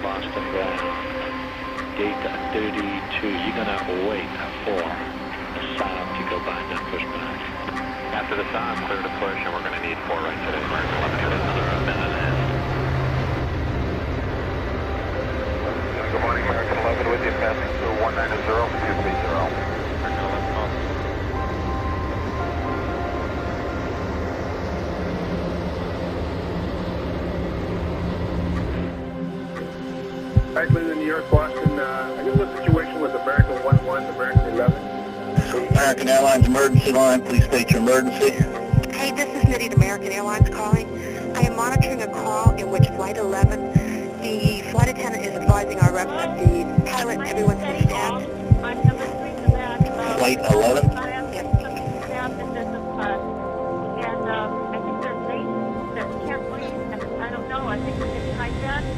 Boston ground. Gate 32, you're going to wait for the sound to go by and then push back. After the sound, clear to push, and we're going to need 4 right today. American 11, here another minute and a half. Good morning, American 11 with you, passing through 190, 230. American 11 call. Hi, Cleveland, New York, Boston. I got a little situation with American 11, American 11. American Airlines emergency line, please state your emergency. Hey, this is Nitty, American Airlines calling. I am monitoring a call in which Flight 11, the flight attendant is advising our reps that the pilot and everyone's been stabbed. I'm number 3 to that. Flight 11? I have some stabbed in business class. And I think they're late. They can't breathe. I don't know. I think it's hijacked.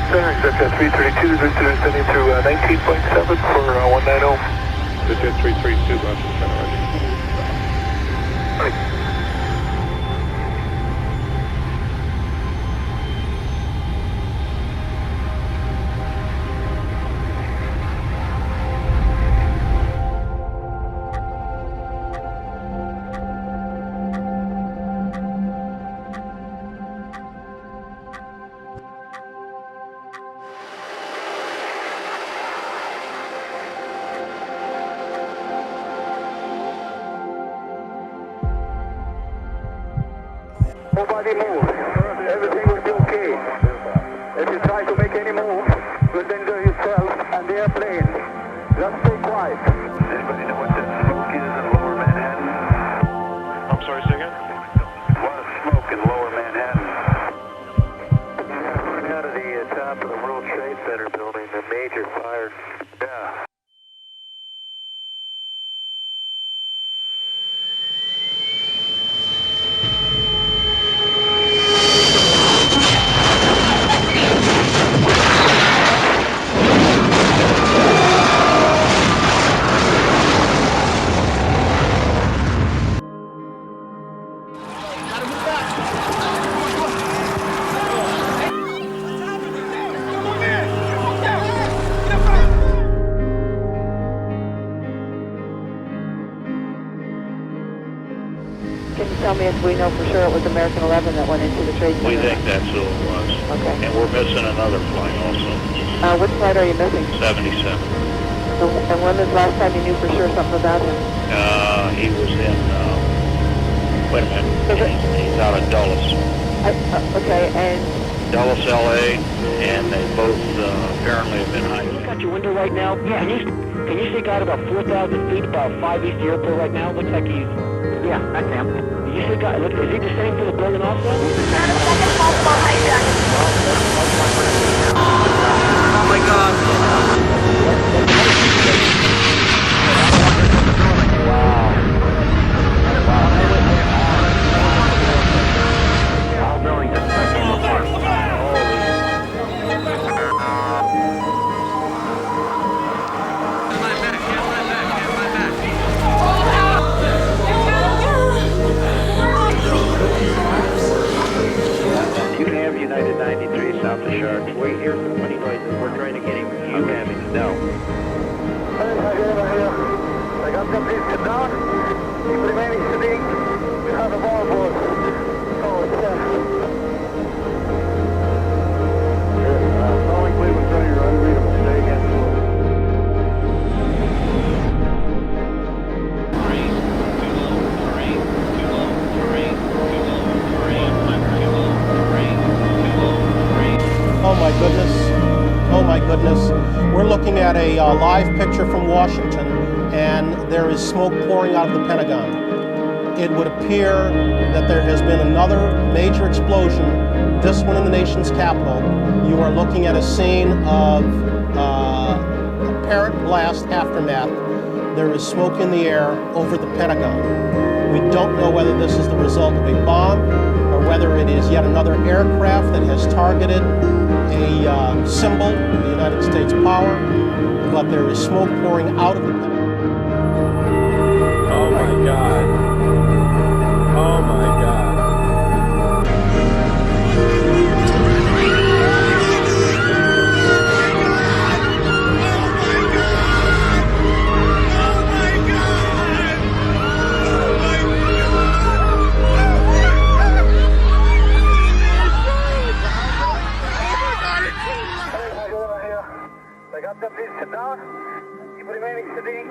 Center, Jet 332, is descending through 19.7 for 190. Jet 332, Boston Center, Roger. Nobody move. Everything will be okay. If you try to make any move, you'll endanger yourself and the airplane. Just stay quiet. Anybody know what that smoke is in lower Manhattan? I'm sorry, say again? A lot of smoke in lower Manhattan. Coming out of the top of the World Trade Center building, a major fire. Yeah. Can you tell me if we know for sure it was American 11 that went into the trade center? We think that's who it was. Okay. And we're missing another flight also. Which flight are you missing? 77. And when was the last time you knew for sure something about him? He was in, wait a minute, he's out of Dulles. Okay, and... Dulles, LA, and they both apparently have been hijacked. You got your window right now? Yeah. Can you see God about 4,000 feet, about 5 east of the airport right now? Looks like he's... Yeah, that's him. You see God, look, is he the same for the building also? Oh my God. Wow. All buildings just came apart. United 93 south of Sharks. We hear some funny noises. We're trying to get him. You have him. No. Hey, I got some please sit down. Keep remaining sitting. We have a ball board. Oh, it's calling Cleveland Center, you're unreadable. Say again. Oh my goodness. We're looking at a live picture from Washington, and there is smoke pouring out of the Pentagon. It would appear that there has been another major explosion, this one in the nation's capital. You are looking at a scene of apparent blast aftermath. there is smoke in the air over the Pentagon. We don't know whether this is the result of a bomb or whether it is yet another aircraft that has targeted a symbol of the United States power, but there is smoke pouring out of the Pentagon. Oh my God. Oh my God. They got the police down. Keep remaining steady.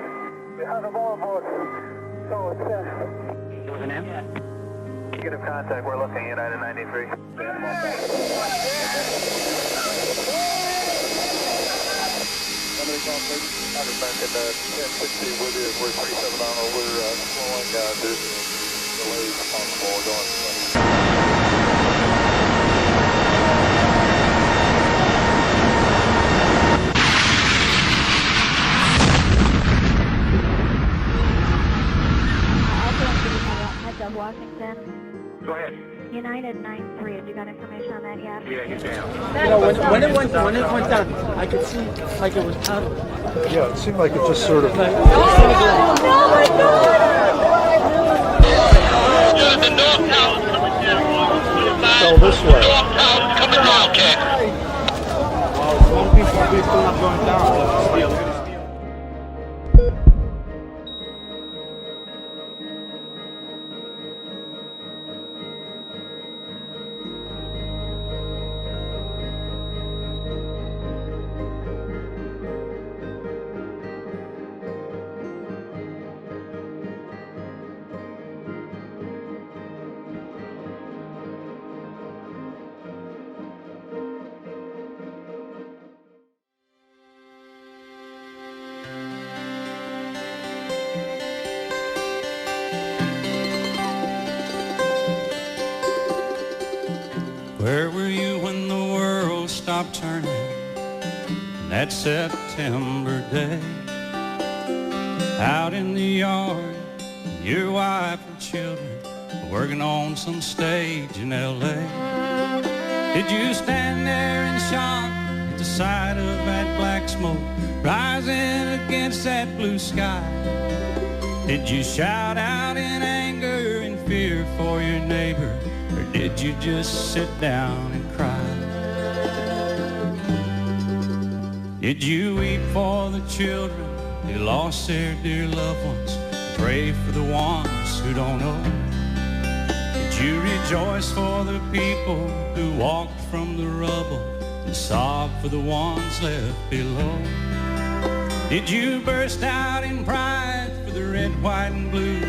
We have a ball boat. So it's With an M? negative contact. We're looking United 93. Somebody call please. I'm back at 1060 with you. We're 37 on. We're slowing down. There's delays possible going. Washington. Go ahead. United 93. Have you got information on that yet? Yeah, he's down. You know, when it went down, I could see like it was out of it. Yeah, it seemed like it just sort of... Oh, fell this way. Coming down, Cat. Well, it's one piece still not going down. Where were you when the world stopped turning that September day? Out in the yard, your wife and children working on some stage in L.A. Did you stand there in shock at the sight of that black smoke rising against that blue sky? Did you shout out in anger and fear for your neighbor? Or did you just sit down and cry? Did you weep for the children who lost their dear loved ones? Pray for the ones who don't know? Did you rejoice for the people who walked from the rubble and sob for the ones left below? Did you burst out in pride for the red, white, and blue?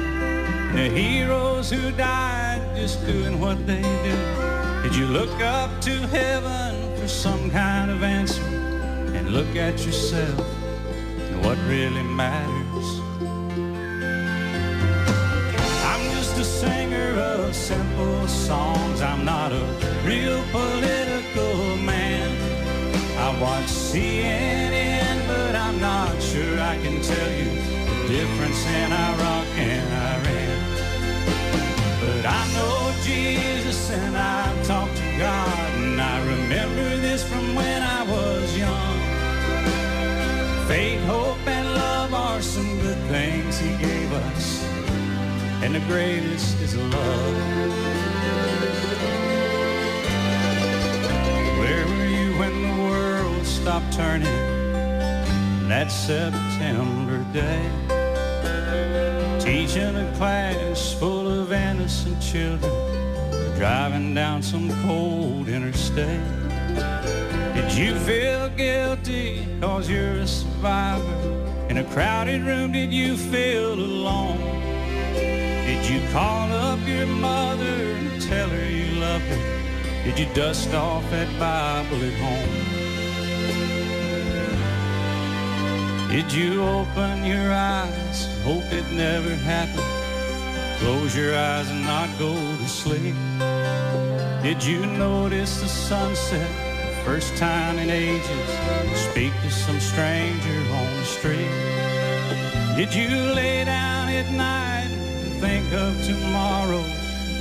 The heroes who died just doing what they do? Did you look up to heaven for some kind of answer and look at yourself and what really matters? I'm just a singer of simple songs. I'm not a real political man. I watch CNN, but I'm not sure I can tell you the difference in Iraq and Iran. But I know Jesus and I've talked to God, and I remember this from when I was young. Faith, hope, and love are some good things He gave us, and the greatest is love. Where were you when the world stopped turning that September day? Teaching a class full of innocent children, driving down some cold interstate. Did you feel guilty cause you're a survivor? In a crowded room, did you feel alone? Did you call up your mother and tell her you loved her? Did you dust off that Bible at home? Did you open your eyes and hope it never happened? Close your eyes and not go to sleep? Did you notice the sunset the first time in ages? Speak to some stranger on the street? Did you lay down at night and think of tomorrow?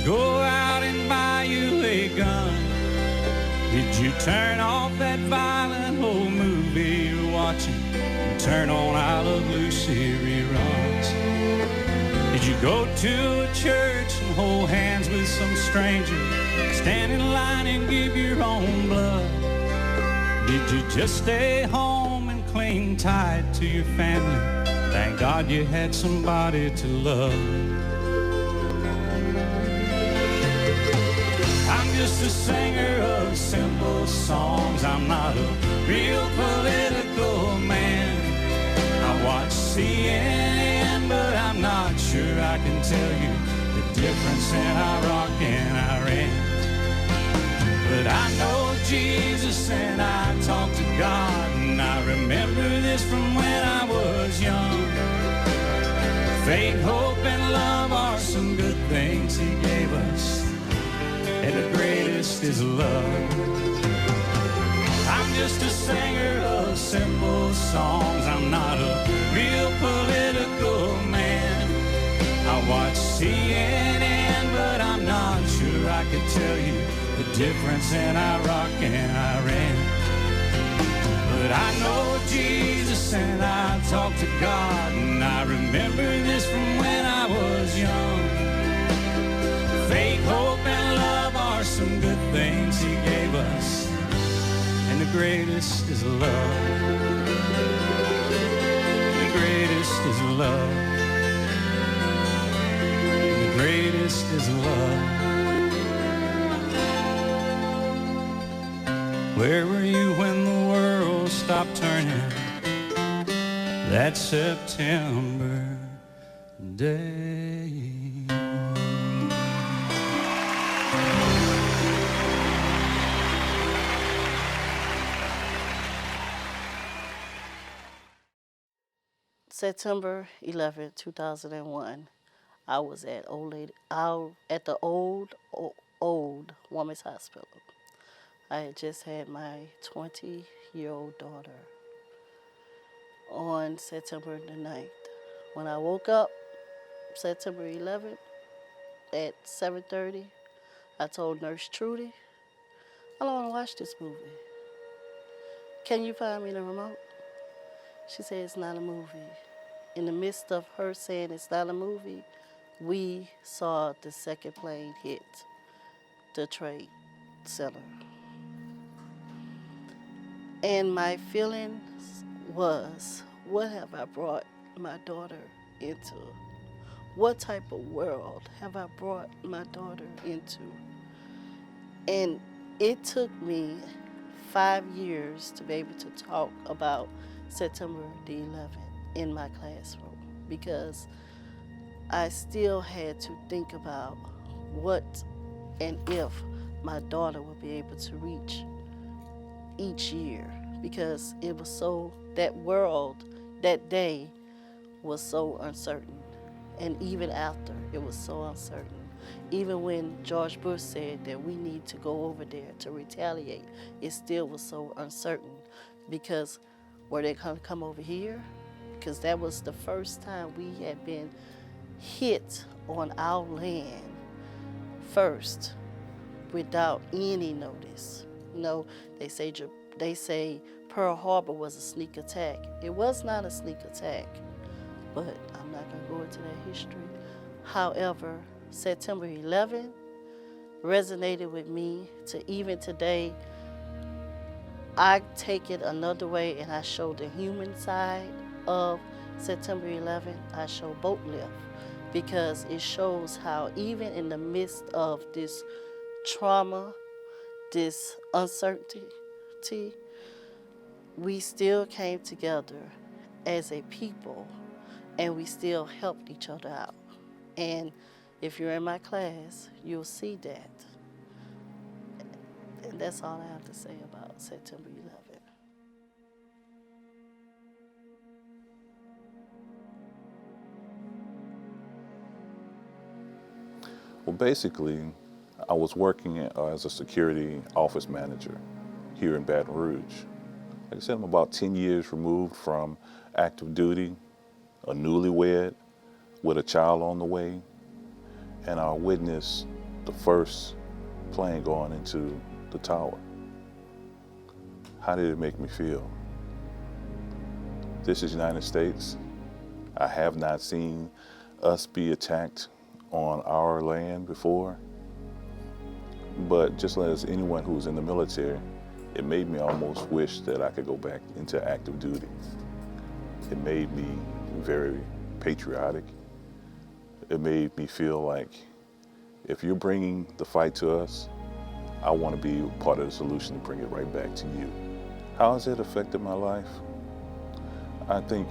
Go out and buy you a gun? Did you turn off that violent old movie you're watching and turn on I Love Lucy reruns? Did you go to a church and hold hands with some stranger, stand in line and give your own blood? Did you just stay home and cling tight to your family? Thank God you had somebody to love. I'm just a singer of simple songs. I'm not a real political man. I watch CNN, but I'm not sure I can tell you the difference in Iraq and Iran. But I know Jesus and I talk to God, and I remember this from when I was young. Faith, hope, and love are some good things He gave us, and the greatest is love. I'm just a singer of simple songs. I'm not a real political man. I watch CNN, but I'm not sure I could tell you the difference in Iraq and Iran. But I know Jesus and I talk to God, and I remember this from when I was young. Faith, hope, and love are some good things He gave us, and the greatest is love. The greatest is love. The greatest is love. Where were you when the world stopped turning that September day? September 11, 2001, I was at the old Women's Hospital. I had just had my 20-year-old daughter on September the 9th. When I woke up September 11th at 7:30, I told Nurse Trudy, I don't want to watch this movie. Can you find me the remote? She said, it's not a movie. In the midst of her saying it's not a movie, we saw the second plane hit the Trade Center. And my feelings was, what have I brought my daughter into? What type of world have I brought my daughter into? And it took me 5 years to be able to talk about September the 11th in my classroom, because I still had to think about what and if my daughter would be able to reach each year, because it was so, that world, that day was so uncertain. And even after, it was so uncertain. Even when George Bush said that we need to go over there to retaliate, it still was so uncertain, because were they going to come over here? Because that was the first time we had been hit on our land first without any notice. You know, they say Pearl Harbor was a sneak attack. It was not a sneak attack, but I'm not going to go into that history. However, September 11th resonated with me to even today. I take it another way, and I show the human side of September 11th. I show boat lift, because it shows how even in the midst of this trauma, this uncertainty, we still came together as a people, and we still helped each other out. And if you're in my class, you'll see that. And that's all I have to say about September 11th. Well, basically, I was working as a security office manager here in Baton Rouge. Like I said, I'm about 10 years removed from active duty, a newlywed with a child on the way, and I witnessed the first plane going into the tower. How did it make me feel? This is the United States. I have not seen us be attacked on our land before, but just as anyone who's in the military, it made me almost wish that I could go back into active duty. It made me very patriotic. It made me feel like if you're bringing the fight to us, I want to be part of the solution to bring it right back to you. How has it affected my life? I think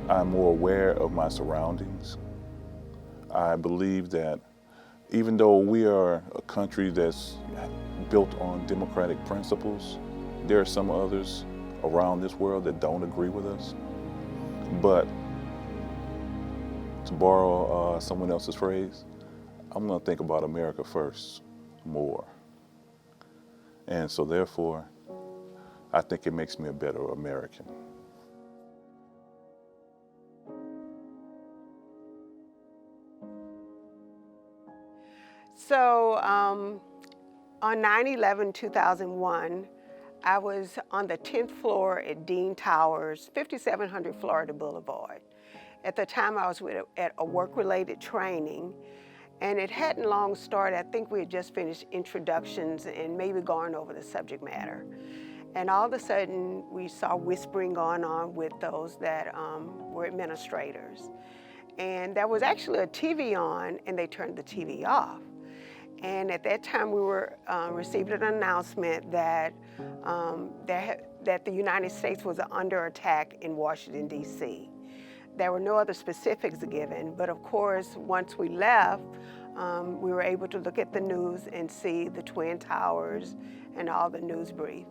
I'm more aware of my surroundings. I believe that even though we are a country that's built on democratic principles, there are some others around this world that don't agree with us. But to borrow someone else's phrase, I'm going to think about America first more. And so therefore, I think it makes me a better American. So on 9/11/2001, I was on the 10th floor at Dean Towers, 5700 Florida Boulevard. At the time, I was at a work-related training, and it hadn't long started. I think we had just finished introductions and maybe gone over the subject matter. And all of a sudden, we saw whispering going on with those that were administrators. And there was actually a TV on, and they turned the TV off. And at that time, we were received an announcement that that the United States was under attack in Washington, D.C. There were no other specifics given, but of course, once we left, we were able to look at the news and see the Twin Towers and all the news brief.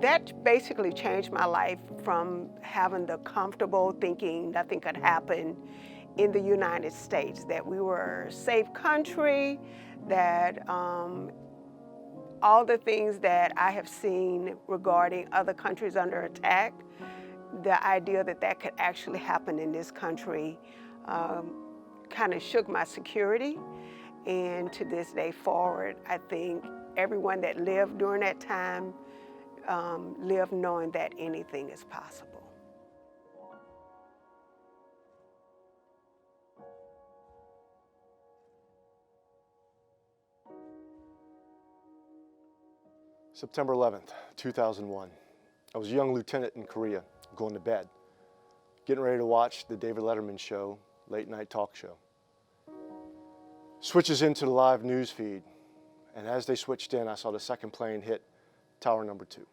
That basically changed my life from having the comfortable thinking nothing could happen in the United States, that we were a safe country, that all the things that I have seen regarding other countries under attack, the idea that that could actually happen in this country kind of shook my security. And to this day forward, I think everyone that lived during that time lived knowing that anything is possible. September 11th, 2001. I was a young lieutenant in Korea, going to bed, getting ready to watch the David Letterman show, late night talk show. Switches into the live news feed, and as they switched in, I saw the second plane hit tower number 2.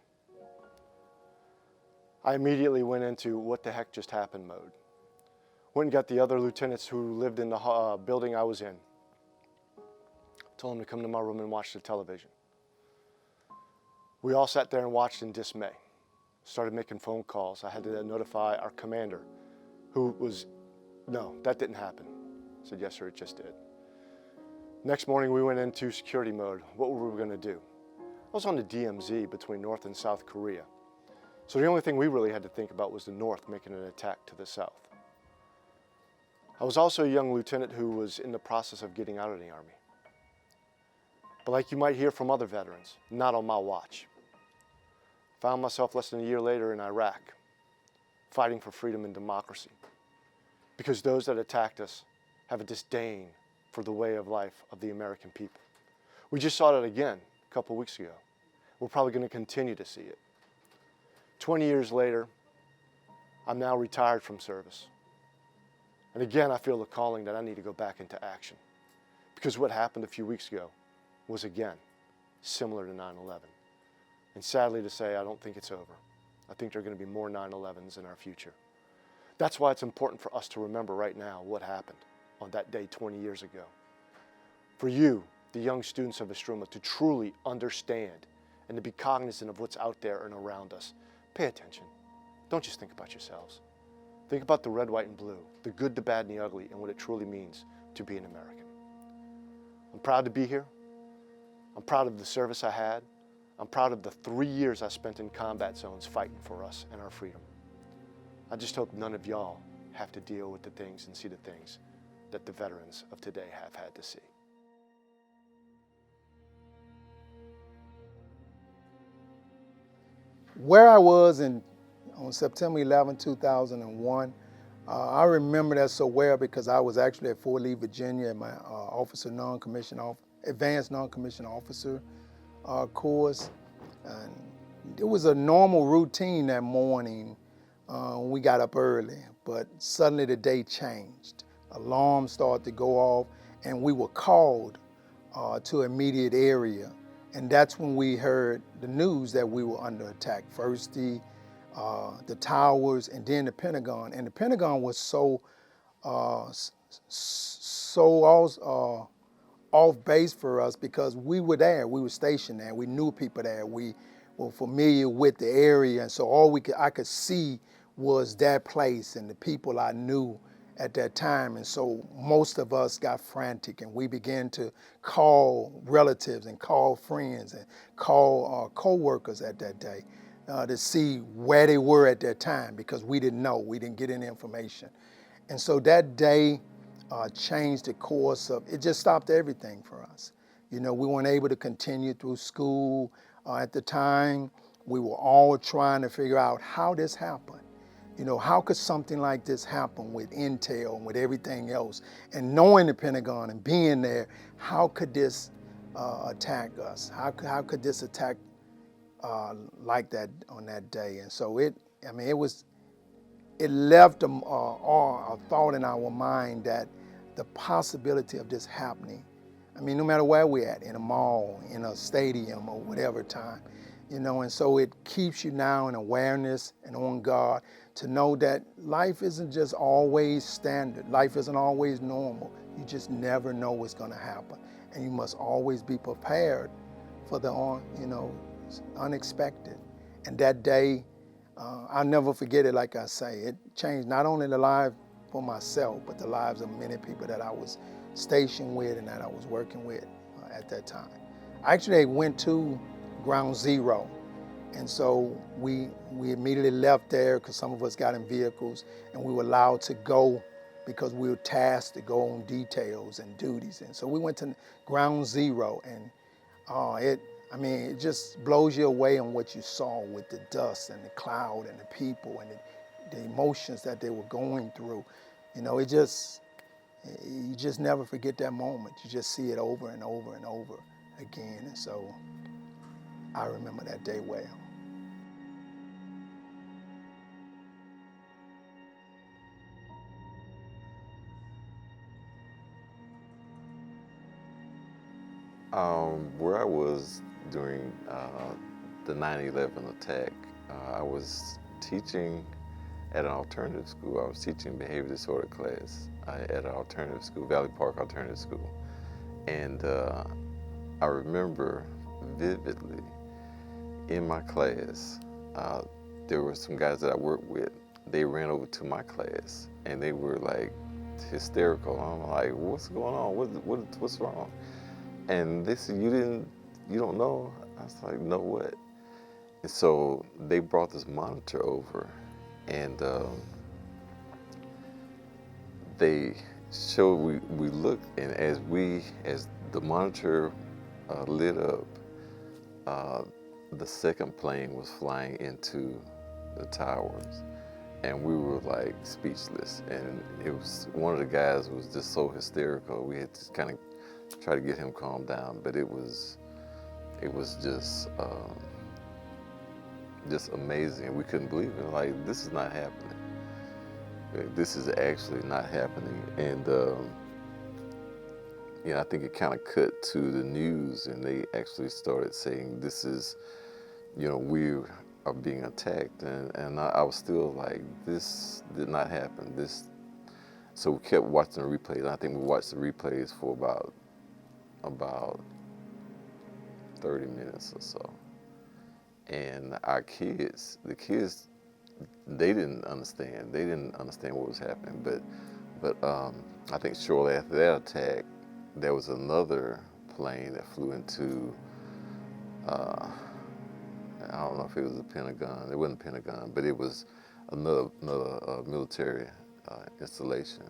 I immediately went into what the heck just happened mode. Went and got the other lieutenants who lived in the building I was in. Told them to come to my room and watch the television. We all sat there and watched in dismay. Started making phone calls. I had to notify our commander, who was, no, that didn't happen. I said, yes, sir, it just did. Next morning, we went into security mode. What were we going to do? I was on the DMZ between North and South Korea. So the only thing we really had to think about was the North making an attack to the South. I was also a young lieutenant who was in the process of getting out of the Army. But like you might hear from other veterans, not on my watch. Found myself less than a year later in Iraq, fighting for freedom and democracy. Because those that attacked us have a disdain for the way of life of the American people. We just saw it again a couple weeks ago. We're probably going to continue to see it. 20 years later, I'm now retired from service. And again, I feel the calling that I need to go back into action. Because what happened a few weeks ago was again similar to 9/11. And sadly to say, I don't think it's over. I think there are going to be more 9/11s in our future. That's why it's important for us to remember right now what happened on that day 20 years ago. For you, the young students of Istrouma, to truly understand and to be cognizant of what's out there and around us. Pay attention. Don't just think about yourselves. Think about the red, white, and blue, the good, the bad, and the ugly, and what it truly means to be an American. I'm proud to be here. I'm proud of the service I had. I'm proud of the 3 years I spent in combat zones fighting for us and our freedom. I just hope none of y'all have to deal with the things and see the things that the veterans of today have had to see. Where I was on September 11, 2001, I remember that so well because I was actually at Fort Lee, Virginia at my advanced non-commissioned officer course. And it was a normal routine that morning when we got up early, but suddenly the day changed. Alarms started to go off and we were called to immediate area. And that's when we heard the news that we were under attack. First the towers and then the Pentagon. And the Pentagon was so off base for us because we were there, we were stationed there, we knew people there, we were familiar with the area, and so all I could see was that place and the people I knew at that time. And so most of us got frantic and we began to call relatives and call friends and call co-workers at that day to see where they were at that time because we didn't know, we didn't get any information. And so that day changed the course of, it just stopped everything for us. You know, we weren't able to continue through school at the time. We were all trying to figure out how this happened. You know, how could something like this happen with intel and with everything else? And knowing the Pentagon and being there, how could this attack us? How could this attack like that on that day? And so it left a thought in our mind that the possibility of this happening, I mean, no matter where we're at, in a mall, in a stadium, or whatever time, you know, and so it keeps you now in awareness and on guard to know that life isn't just always standard. Life isn't always normal. You just never know what's going to happen. And you must always be prepared for the unexpected. And that day, I'll never forget it, like I say. It changed not only the life for myself, but the lives of many people that I was stationed with and that I was working with at that time. I actually went to Ground Zero. And so we immediately left there because some of us got in vehicles and we were allowed to go because we were tasked to go on details and duties. And so we went to Ground Zero and it just blows you away on what you saw with the dust and the cloud and the people and the emotions that they were going through. You know, you just never forget that moment. You just see it over and over and over again. And so I remember that day well. Where I was during the 9/11 attack, I was teaching at an alternative school. I was teaching behavior disorder class at an alternative school, Valley Park Alternative School. And I remember vividly in my class, there were some guys that I worked with. They ran over to my class and they were like hysterical. I'm like, what's going on? What's wrong? And they said, you don't know? I was like, no, what? And so they brought this monitor over and they showed, we looked, and as the monitor lit up, the second plane was flying into the towers. And we were like speechless. And it was, one of the guys was just so hysterical. We had to kind of try to get him calmed down, but it was just amazing. We couldn't believe it. Like, this is not happening. This is actually not happening. And I think it kind of cut to the news, and they actually started saying, this is, we are being attacked. And I was still like, this did not happen. So we kept watching the replays. And I think we watched the replays for about 30 minutes or so. And the kids, they didn't understand. They didn't understand what was happening. But I think shortly after that attack, there was another plane that flew into, I don't know if it was the Pentagon. It wasn't the Pentagon, but it was another military installation,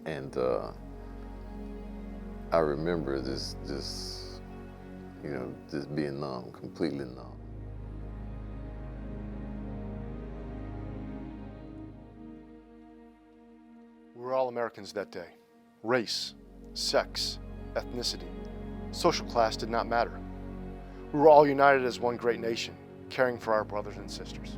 and I remember just being numb, completely numb. We were all Americans that day. Race, sex, ethnicity, social class did not matter. We were all united as one great nation, caring for our brothers and sisters.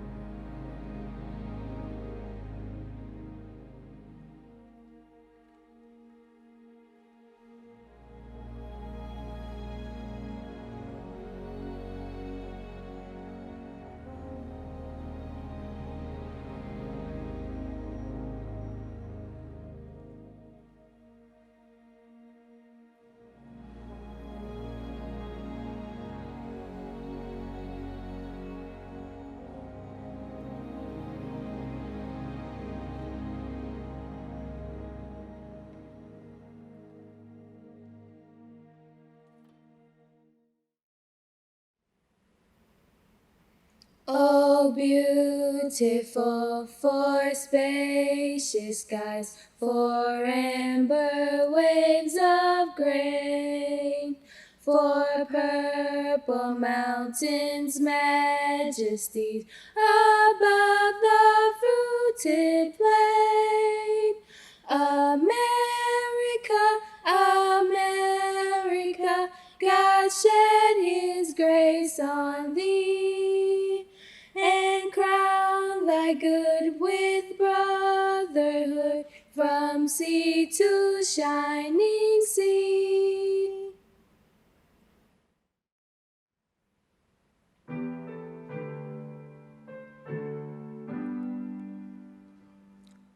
Oh, beautiful, for spacious skies, for amber waves of grain, for purple mountains' majesties above the fruited plain. America, America, God shed His grace on thee, and crown thy good with brotherhood from sea to shining sea.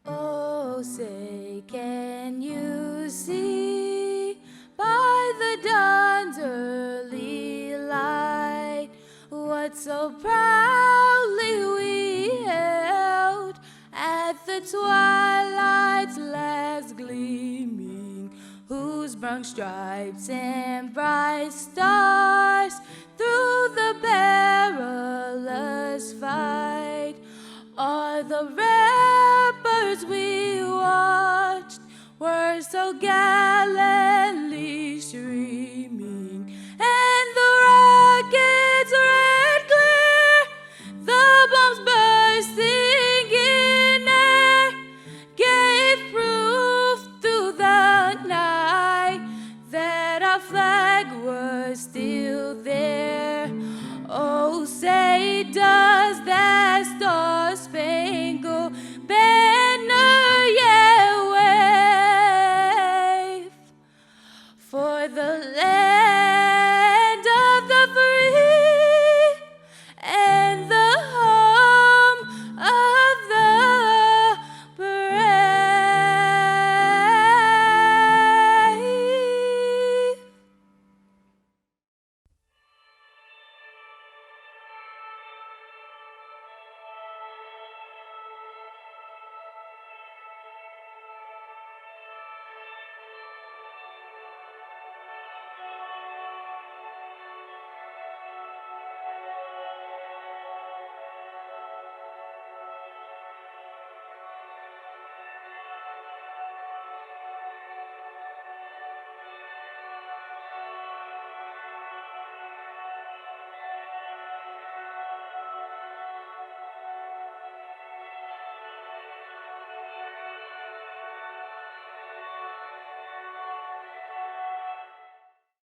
Oh, say, can you see by the dawn's early light what so proudly we held at the twilight's last gleaming, whose brown stripes and bright stars through the perilous fight are the rappers we watched, were so gallantly streaming, and the rockets' red glare, the bombs bursting in air, gave proof through the night that our flag was still there. Oh, say does